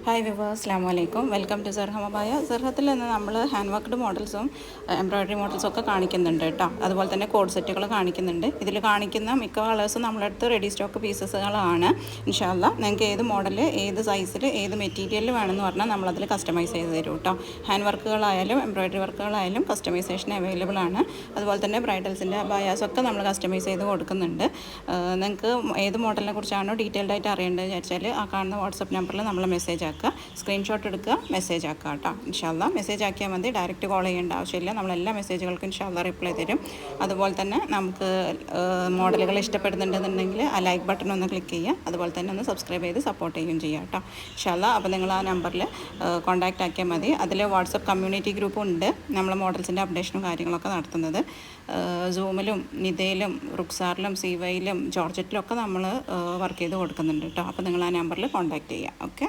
Hi viewers, അസ്സലാമു അലൈക്കും. Welcome to സർഹമബായ. സർഹത്തിൽ നിന്ന് നമ്മൾ ഹാൻഡ് വർക്ക്ഡ് മോഡൽസും എംബ്രോയ്ഡറി മോഡൽസും ഒക്കെ കാണിക്കുന്നുണ്ട് കേട്ടോ. അതുപോലെ തന്നെ കോഡ് സെറ്റുകൾ കാണിക്കുന്നുണ്ട്. ഇതിൽ കാണിക്കുന്ന മിക്ക കളേഴ്സും നമ്മളടുത്ത് റെഡി സ്റ്റോക്ക് പീസസുകളാണ്. ഇൻഷാ അല്ലാഹ് നിങ്ങൾക്ക് ഏത് മോഡൽ, ഏത് സൈസിൽ, ഏത് മെറ്റീരിയൽ വേണമെന്ന് പറഞ്ഞാൽ നമ്മളതിൽ കസ്റ്റമൈസ് ചെയ്ത് തരും കേട്ടോ. ഹാൻഡ് വർക്കുകളായാലും എംബ്രോയ്ഡറി വർക്കുകളായാലും കസ്റ്റമൈസേഷൻ അവൈലബിൾ ആണ്. അതുപോലെ തന്നെ ബ്രൈഡൽസിൻ്റെ ബയാസൊക്കെ നമ്മൾ കസ്റ്റമൈസ് ചെയ്ത് കൊടുക്കുന്നുണ്ട്. നിങ്ങൾക്ക് ഏത് മോഡലിനെ കുറിച്ചാണോ ഡീറ്റെയിൽഡ് ആയിട്ട് അറിയേണ്ടത് വിചാരിച്ചാൽ ആ കാണുന്ന വാട്സപ്പ് നമ്പറിൽ നമ്മൾ മെസ്സേജ് ആക്കുക, സ്ക്രീൻഷോട്ട് എടുക്കുക, മെസ്സേജ് ആക്കുക കേട്ടോ. ഇൻഷാ അല്ലാഹ് മെസ്സേജ് ആക്കിയാൽ മതി, ഡയറക്റ്റ് കോൾ ചെയ്യേണ്ട ആവശ്യമില്ല. നമ്മളെല്ലാ മെസ്സേജുകൾക്കും ഇൻഷാ അല്ലാഹ് റിപ്ലൈ തരും. അതുപോലെ തന്നെ നമുക്ക് മോഡലുകൾ ഇഷ്ടപ്പെടുന്നുണ്ടെന്നുണ്ടെങ്കിൽ ആ ലൈക്ക് ബട്ടൺ ഒന്ന് ക്ലിക്ക് ചെയ്യുക. അതുപോലെ തന്നെ ഒന്ന് സബ്സ്ക്രൈബ് ചെയ്ത് സപ്പോർട്ട് ചെയ്യുകയും ചെയ്യുക കേട്ടോ. ഇൻഷാ അല്ലാഹ് അപ്പോൾ നിങ്ങൾ ആ നമ്പറിൽ കോൺടാക്റ്റ് ആക്കിയാൽ മതി. അതിൽ വാട്സപ്പ് കമ്മ്യൂണിറ്റി ഗ്രൂപ്പും ഉണ്ട്. നമ്മൾ മോഡൽസിൻ്റെ അപ്ഡേഷനും കാര്യങ്ങളൊക്കെ നടത്തുന്നത് സൂമിലും നിതയിലും റുക്സാറിലും സീവയിലും ജോർജറ്റിലും ഒക്കെ നമ്മൾ വർക്ക് ചെയ്ത് കൊടുക്കുന്നുണ്ട് കേട്ടോ. അപ്പോൾ നിങ്ങൾ ആ നമ്പറിൽ കോൺടാക്റ്റ് ചെയ്യുക. ഓക്കെ.